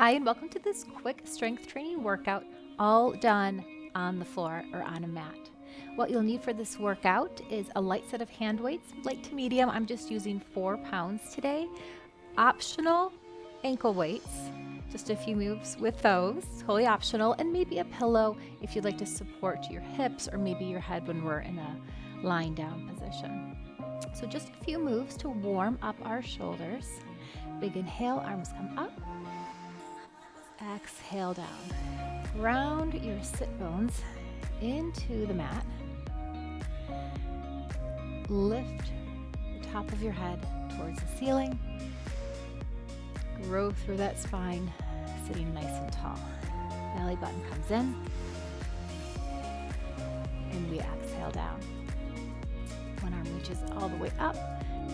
Hi, and welcome to this quick strength training workout, all done on the floor or on a mat. What you'll need for this workout is a light set of hand weights, light to medium. I'm just using 4 pounds today. Optional ankle weights, just a few moves with those, totally optional, and maybe a pillow if you'd like to support your hips or maybe your head when we're in a lying down position. So just a few moves to warm up our shoulders. Big inhale, arms come up. Exhale down. Round your sit bones into the mat. Lift the top of your head towards the ceiling. Grow through that spine, sitting nice and tall. Belly button comes in. And we exhale down. One arm reaches all the way up.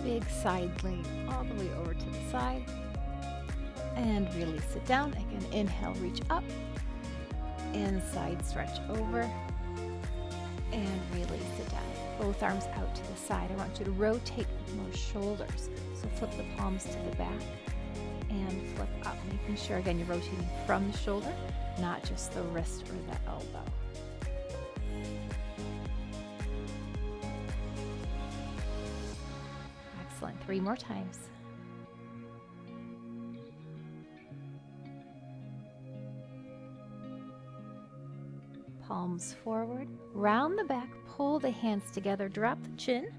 Big side lean all the way over to the side. And release it down. Again, inhale, reach up. And side stretch over. And release it down. Both arms out to the side. I want you to rotate those shoulders. So flip the palms to the back and flip up. Making sure, again, you're rotating from the shoulder, not just the wrist or the elbow. Excellent. 3 more times. Palms forward, round the back, pull the hands together, drop the chin,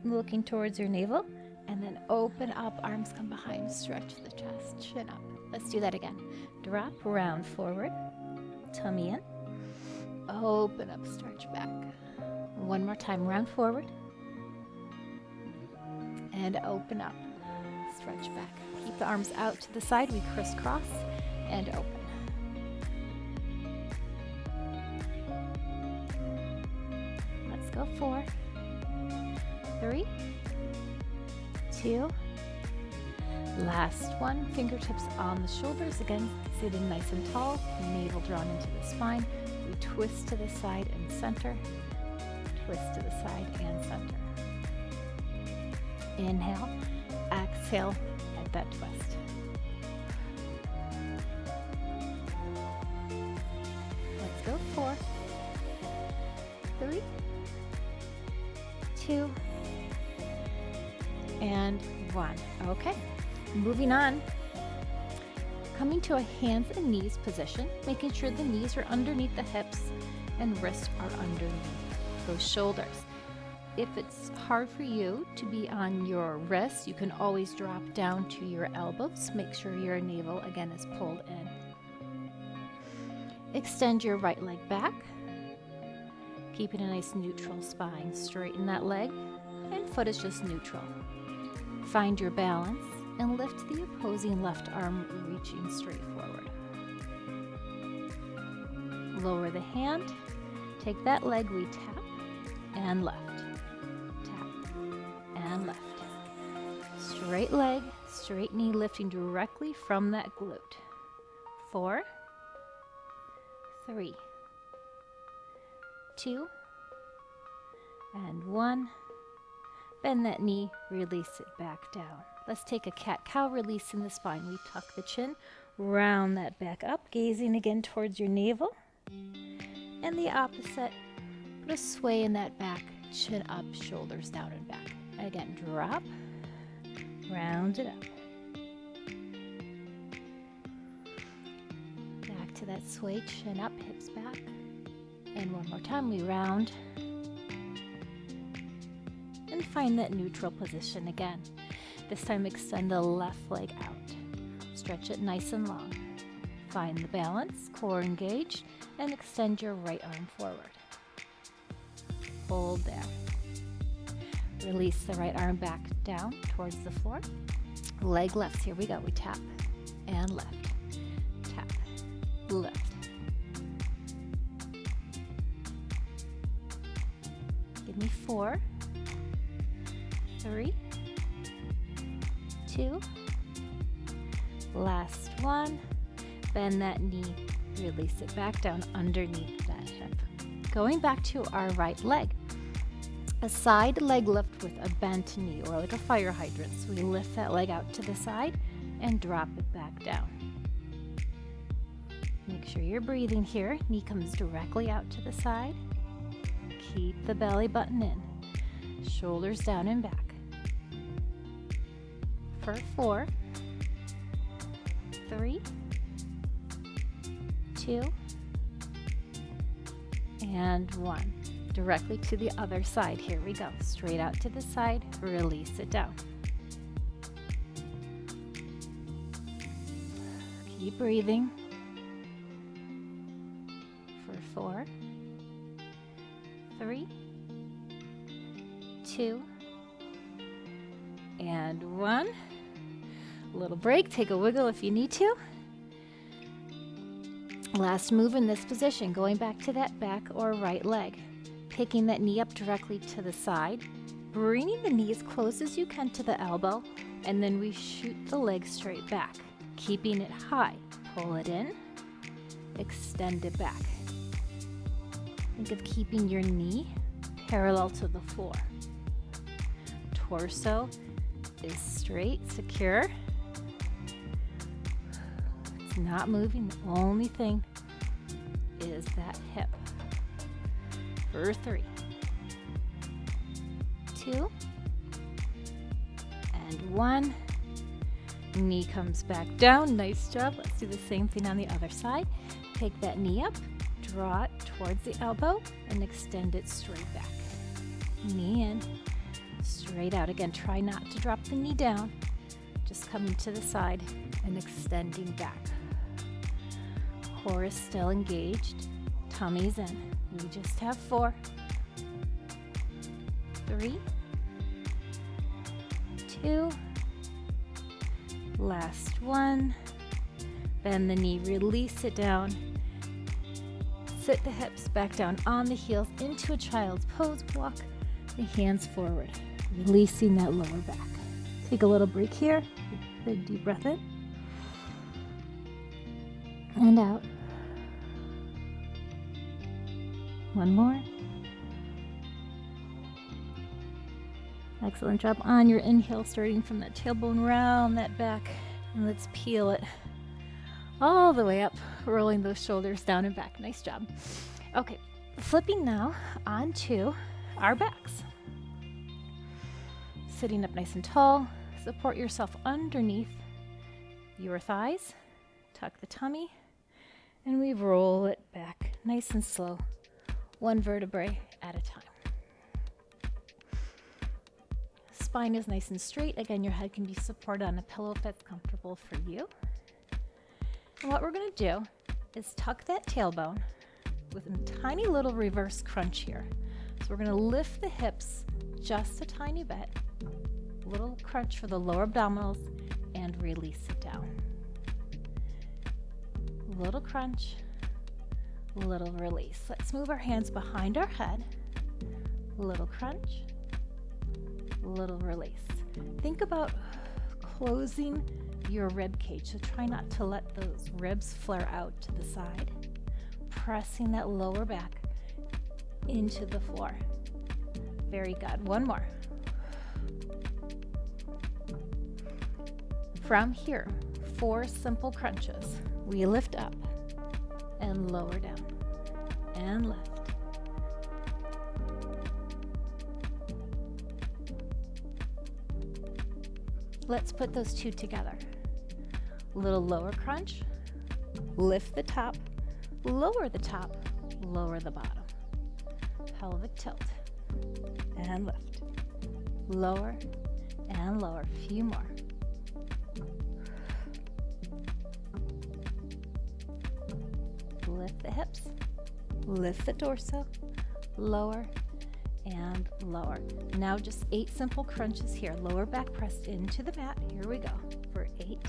looking towards your navel, and then open up, arms come behind, stretch the chest, chin up. Let's do that again. Drop, round forward, tummy in, open up, stretch back. One more time, round forward, and open up, stretch back. Keep the arms out to the side, we crisscross, and open. Go 4, 3, 2, last one. Fingertips on the shoulders. Again, sitting nice and tall, navel drawn into the spine. We twist to the side and center, twist to the side and center. Inhale, exhale at that twist. Let's go 4, 3, 2, and 1. Okay, moving on. Coming to a hands and knees position, making sure the knees are underneath the hips and wrists are underneath those shoulders. If it's hard for you to be on your wrists, you can always drop down to your elbows. Make sure your navel again is pulled in. Extend your right leg back. Keeping a nice neutral spine. Straighten that leg, and foot is just neutral. Find your balance and lift the opposing left arm, reaching straight forward. Lower the hand, take that leg, we tap and left. Tap and left. Straight leg, straight knee, lifting directly from that glute. 4, 3, 2, and 1. Bend that knee, release it back down. Let's take a cat-cow, releasing the spine. We tuck the chin, round that back up, gazing again towards your navel. And the opposite, put a sway in that back, chin up, shoulders down and back. Again, drop, round it up. Back to that sway, chin up, hips back. And one more time, we round and find that neutral position again. This time, extend the left leg out. Stretch it nice and long. Find the balance, core engaged, and extend your right arm forward. Hold there. Release the right arm back down towards the floor. Leg left, here we go. We tap and left. Tap, lift. Give me 4, 3, 2, last one. Bend that knee, release it back down underneath that hip. Going back to our right leg. A side leg lift with a bent knee, or like a fire hydrant. So we lift that leg out to the side and drop it back down. Make sure you're breathing here. Knee comes directly out to the side. Keep the belly button in. Shoulders down and back. For 4, 3, 2, and 1. Directly to the other side. Here we go. Straight out to the side. Release it down. Keep breathing. For 4, 3, 2, and 1. A little break. Take a wiggle if you need to. Last move in this position, going back to that back or right leg. Picking that knee up directly to the side, bringing the knee as close as you can to the elbow, and then we shoot the leg straight back, keeping it high. Pull it in, extend it back. Think of keeping your knee parallel to the floor. Torso is straight, secure. It's not moving. The only thing is that hip. For 3, 2, and 1. Knee comes back down. Nice job. Let's do the same thing on the other side. Take that knee up, draw it towards the elbow, and extend it straight back. Knee in, straight out. Again, try not to drop the knee down. Just coming to the side and extending back. Core is still engaged. Tummy's in. We just have 4, 3, 2, last 1. Bend the knee, release it down. Sit the hips back down on the heels into a child's pose. Walk the hands forward, releasing that lower back. Take a little break here. Big deep breath in and out. One more. Excellent job on your inhale, starting from that tailbone round that back. And let's peel it all the way up, rolling those shoulders down and back. Nice job. Okay, flipping now onto our backs. Sitting up nice and tall. Support yourself underneath your thighs. Tuck the tummy. And we roll it back nice and slow. 1 vertebrae at a time. Spine is nice and straight. Again, your head can be supported on a pillow if that's comfortable for you. And what we're going to do is tuck that tailbone with a tiny little reverse crunch here. So we're going to lift the hips just a tiny bit. Little crunch for the lower abdominals and release it down. Little crunch. Little release. Let's move our hands behind our head. Little crunch, little release. Think about closing your rib cage, so try not to let those ribs flare out to the side. Pressing that lower back into the floor. Very good. 1 more. From here, 4 simple crunches. We lift up and lower down and lift. Let's put those 2 together. Little lower crunch, lift the top, lower the top, lower the bottom. Pelvic tilt and lift. Lower and lower. Few more. Lift the hips, lift the torso, lower and lower. Now just 8 simple crunches here. Lower back pressed into the mat. Here we go for 8.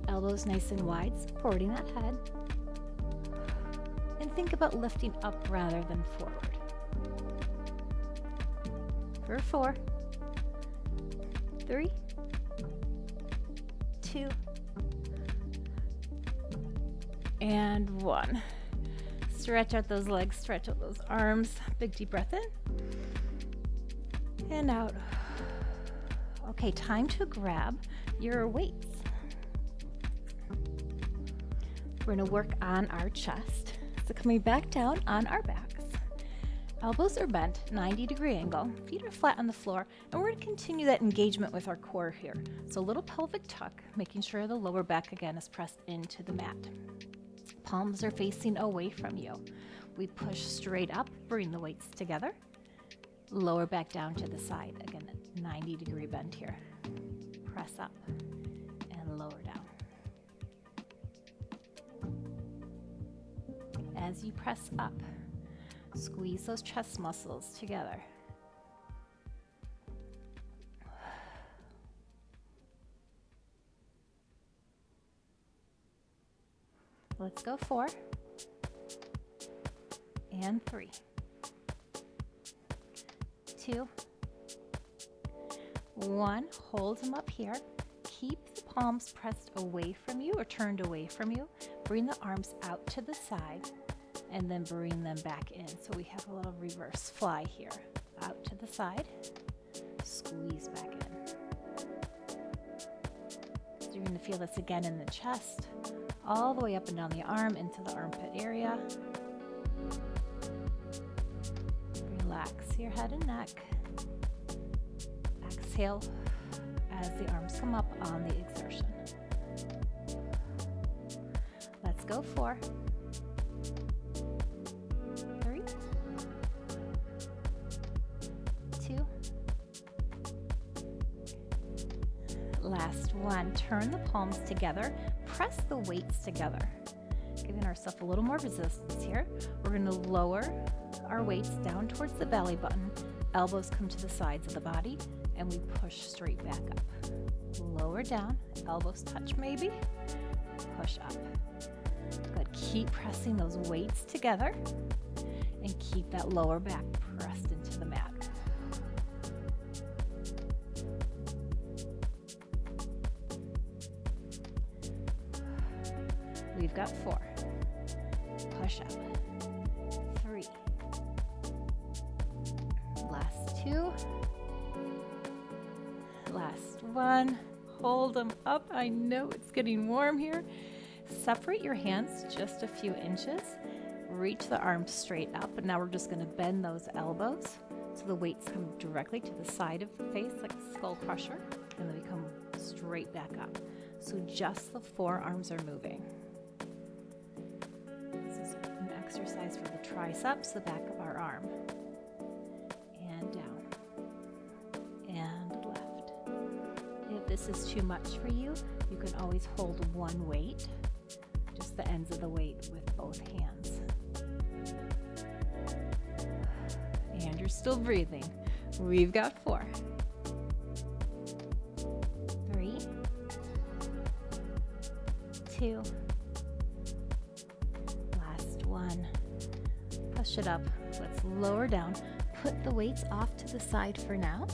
Elbows nice and wide, supporting that head. And think about lifting up rather than forward. For 4, 3, 2, and 1. Stretch out those legs, stretch out those arms. Big deep breath in and out. Okay, time to grab your weights. We're going to work on our chest. So coming back down on our backs. Elbows are bent, 90-degree angle. Feet are flat on the floor. And we're going to continue that engagement with our core here. So a little pelvic tuck, making sure the lower back again is pressed into the mat. Palms are facing away from you. We push straight up, bring the weights together. Lower back down to the side. Again, 90-degree bend here. Press up and lower down. As you press up, squeeze those chest muscles together. Let's go 4 and 3. 2, 1. Hold them up here. Keep the palms pressed away from you or turned away from you. Bring the arms out to the side and then bring them back in. So we have a little reverse fly here. Out to the side, squeeze back in. So you're going to feel this again in the chest, all the way up and down the arm into the armpit area. Relax your head and neck. Exhale as the arms come up on the exertion. Let's go 4, 3, 2. Last one. Turn the palms together. Press the weights together. Giving ourselves a little more resistance here. We're going to lower our weights down towards the belly button. Elbows come to the sides of the body, and we push straight back up. Lower down, elbows touch maybe, push up. Good, keep pressing those weights together and keep that lower back pressed into the mat. We've got 4, push up, 3, last 2, last 1, hold them up. I know it's getting warm here. Separate your hands just a few inches, reach the arms straight up, and now we're just going to bend those elbows so the weights come directly to the side of the face like a skull crusher, and then we come straight back up. So just the forearms are moving. This is an exercise for the triceps, the back of our arm. And down. And left. If this is too much for you, you can always hold one weight, just the ends of the weight with both hands. And you're still breathing. We've got 4, 3, 2, last 1. Push it up. Let's lower down. Put the weights off to the side for now.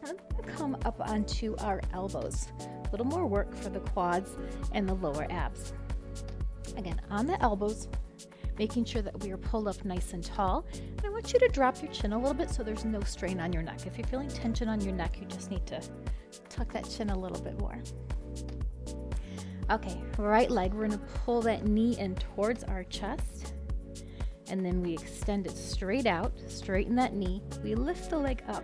I'm going to come up onto our elbows. A little more work for the quads and the lower abs. Again, on the elbows, making sure that we are pulled up nice and tall. And I want you to drop your chin a little bit so there's no strain on your neck. If you're feeling tension on your neck, you just need to tuck that chin a little bit more. Okay, right leg, we're going to pull that knee in towards our chest. And then we extend it straight out, straighten that knee. We lift the leg up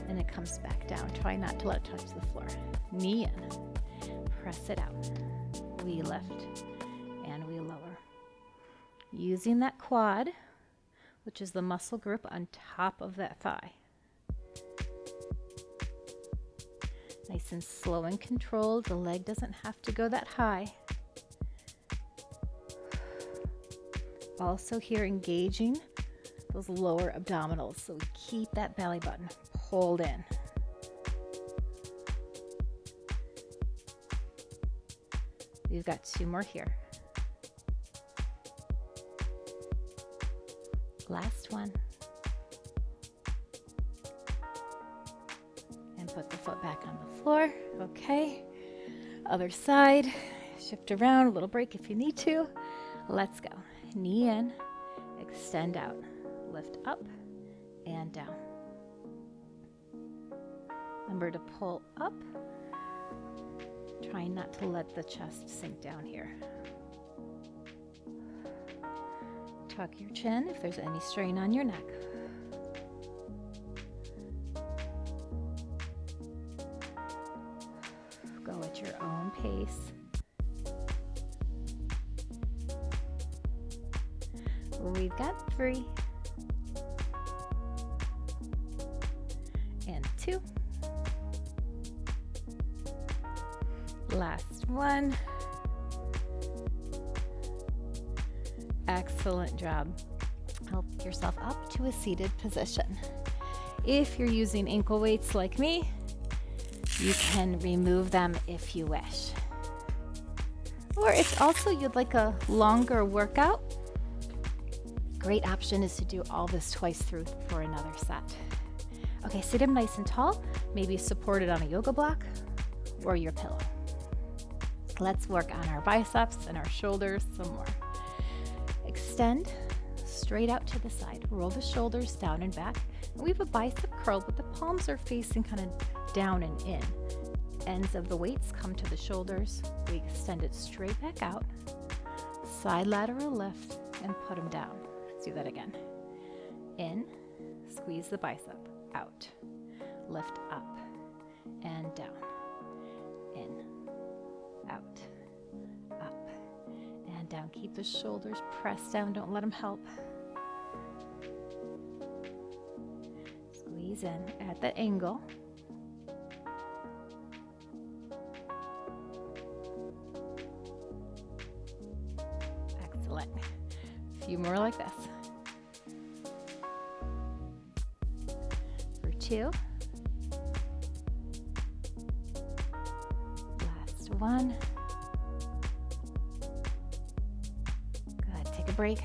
and it comes back down. Try not to let it touch the floor. Knee in, press it out. We lift and we lower. Using that quad, which is the muscle group on top of that thigh. Nice and slow and controlled. The leg doesn't have to go that high. Also here engaging those lower abdominals, so we keep that belly button pulled in. We've got 2 more here. Last one. And put the foot back on the floor. Okay. Other side. Shift around, a little break if you need to. Let's go. Knee in, extend out, lift up and down. Remember to pull up. Try not to let the chest sink down here. Tuck your chin if there's any strain on your neck. Go at your own pace. We've got 3 and 2. Last one. Excellent job. Help yourself up to a seated position. If you're using ankle weights like me, you can remove them if you wish. Or if also you'd like a longer workout, great option is to do all this twice through for another set. Okay, sit up nice and tall, maybe supported on a yoga block or your pillow. Let's work on our biceps and our shoulders some more. Extend straight out to the side. Roll the shoulders down and back. And we have a bicep curl, but the palms are facing kind of down and in. Ends of the weights come to the shoulders. We extend it straight back out. Side lateral lift and put them down. Let's do that again. In, squeeze the bicep, out. Lift up and down. In, out, up, and down. Keep the shoulders pressed down. Don't let them help. Squeeze in at the angle. Excellent. A few more like this. For 2. Last one. Good. Take a break.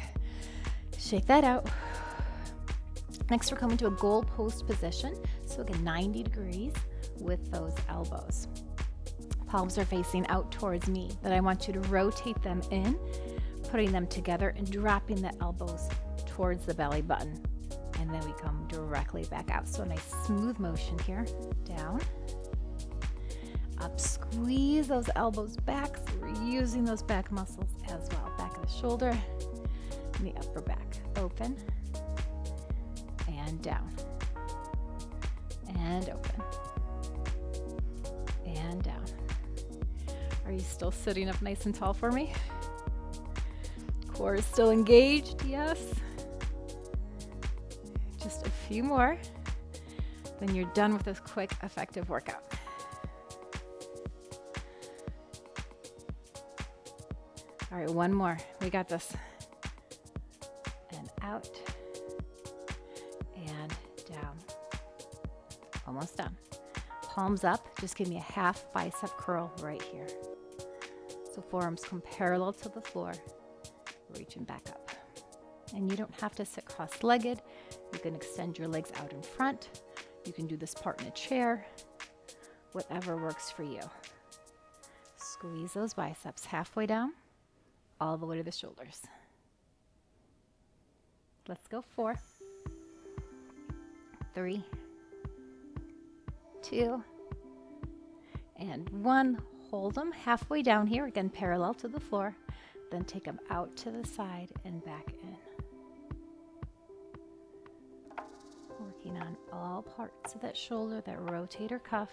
Shake that out. Next, we're coming to a goal post position. So again, 90 degrees with those elbows. Palms are facing out towards me, but I want you to rotate them in, putting them together and dropping the elbows towards the belly button. And then we come directly back out. So a nice smooth motion here. Down, up, squeeze those elbows back. So we're using those back muscles as well. Back of the shoulder and the upper back. Open and down and open and down. Are you still sitting up nice and tall for me? Core is still engaged, yes. Just a few more, then you're done with this quick, effective workout. All right, one more. We got this. And out and down. Almost done. Palms up. Just give me a half bicep curl right here. So forearms come parallel to the floor, reaching back up. And you don't have to sit cross-legged. You can extend your legs out in front. You can do this part in a chair, whatever works for you. Squeeze those biceps halfway down, all the way to the shoulders. Let's go. 4, 3, 2, and 1. Hold them halfway down here, again parallel to the floor. Then take them out to the side and back in. Working on all parts of that shoulder, that rotator cuff.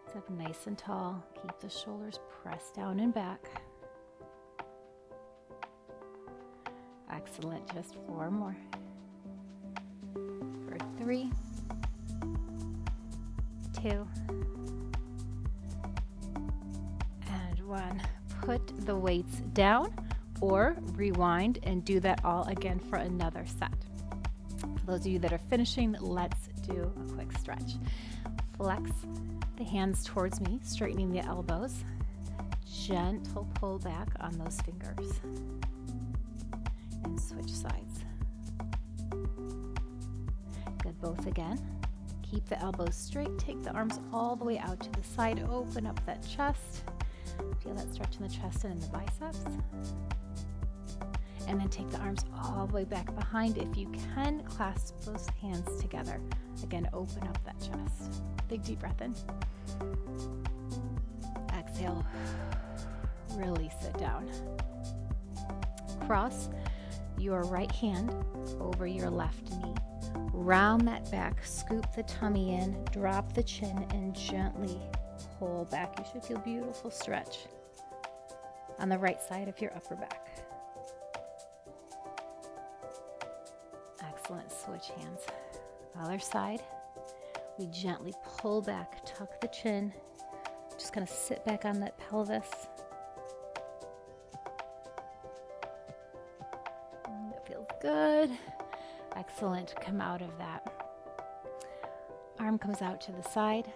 Sit up nice and tall. Keep the shoulders pressed down and back. Excellent. Just 4 more. For 3, 2, and 1. Put the weights down or rewind and do that all again for another set. For those of you that are finishing, let's do a quick stretch. Flex the hands towards me, straightening the elbows. Gentle pull back on those fingers. And switch sides. Good, both again. Keep the elbows straight. Take the arms all the way out to the side. Open up that chest. Feel that stretch in the chest and in the biceps. And then take the arms all the way back behind. If you can, clasp those hands together. Again, open up that chest. Big deep breath in. Exhale. Release it down. cross your right hand over your left knee. Round that back, scoop the tummy in, drop the chin, and gently pull back. You should feel beautiful stretch on the right side of your upper back. Excellent. Switch hands. Other side. We gently pull back, tuck the chin. Just kind of sit back on that pelvis. That feels good. Excellent. Come out of that. Arm comes out to the side.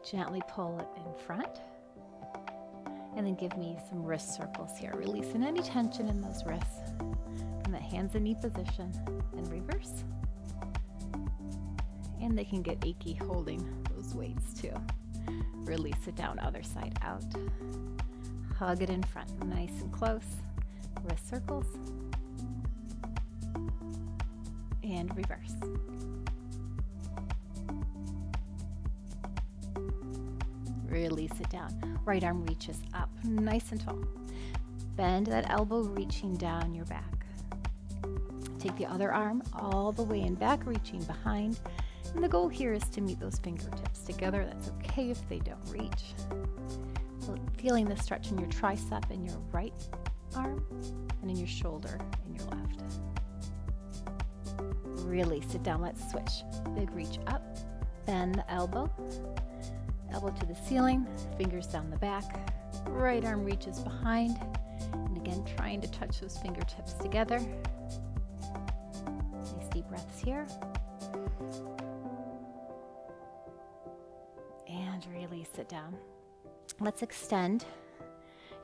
Gently pull it in front. And then give me some wrist circles here. Releasing any tension in those wrists. From that hands and knee position. And reverse. And they can get achy holding those weights too. Release it down, other side out. Hug it in front, nice and close. Wrist circles. And reverse. Release it down. Right arm reaches up, nice and tall. Bend that elbow, reaching down your back. Take the other arm all the way in back, reaching behind. And the goal here is to meet those fingertips together. That's okay if they don't reach. So feeling the stretch in your tricep in your right arm and in your shoulder in your left. Release it down. Let's switch. Big reach up. Bend the elbow. Elbow to the ceiling. Fingers down the back. Right arm reaches behind. And again, trying to touch those fingertips together. Nice deep breaths here. And release it down. Let's extend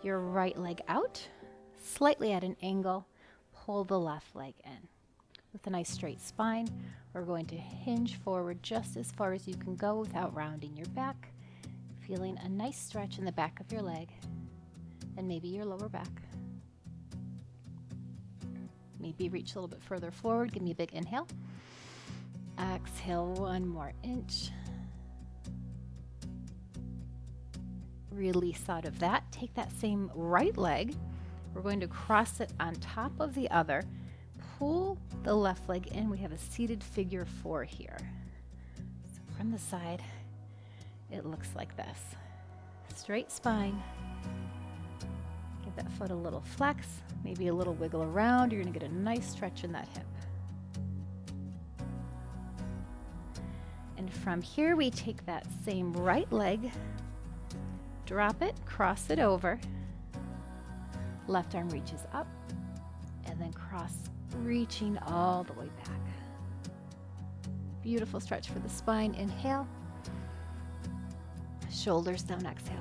your right leg out, slightly at an angle. Pull the left leg in. With a nice straight spine, we're going to hinge forward just as far as you can go without rounding your back. Feeling a nice stretch in the back of your leg and maybe your lower back. Maybe reach a little bit further forward. Give me a big inhale. Exhale, one more inch. Release out of that. Take that same right leg. We're going to cross it on top of the other. Pull the left leg in. We have a seated figure 4 here. So from the side, it looks like this. Straight spine. Give that foot a little flex, maybe a little wiggle around. You're going to get a nice stretch in that hip. And from here, we take that same right leg, drop it, cross it over. Left arm reaches up, and then cross, reaching all the way back. Beautiful stretch for the spine. Inhale. Shoulders down, exhale.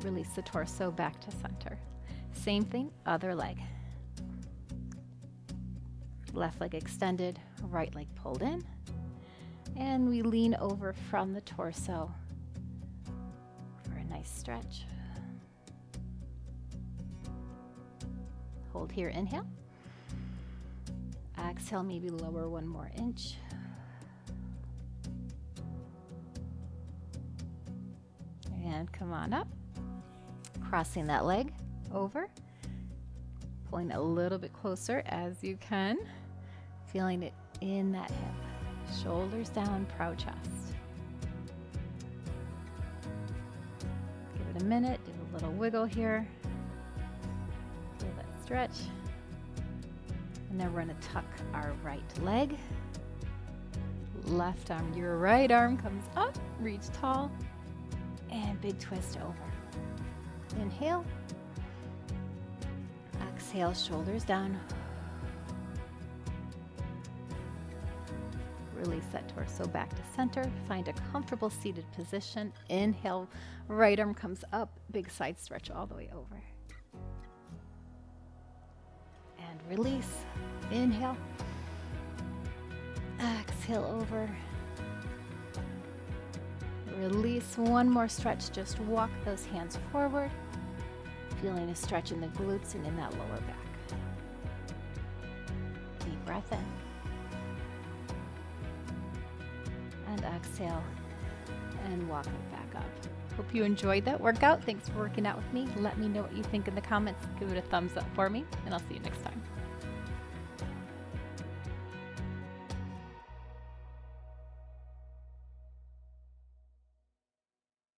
Release the torso back to center. Same thing, other leg. Left leg extended, right leg pulled in. And we lean over from the torso for a nice stretch. Hold here, inhale. Exhale, maybe lower 1 more inch. And come on up. Crossing that leg over. Pulling a little bit closer as you can. Feeling it in that hip. Shoulders down, proud chest. Give it a minute. Do a little wiggle here. Feel that stretch. And then we're going to tuck our right leg. Left arm, your right arm comes up. Reach tall. And big twist over. Inhale. Exhale, shoulders down. Release that torso back to center. Find a comfortable seated position. Inhale, right arm comes up. Big side stretch all the way over. And release. Inhale. Exhale over. Release. One more stretch. Just walk those hands forward. Feeling a stretch in the glutes and in that lower back. Deep breath in. And exhale. and walk it back up. Hope you enjoyed that workout. Thanks for working out with me. Let me know what you think in the comments. Give it a thumbs up for me, and I'll see you next time.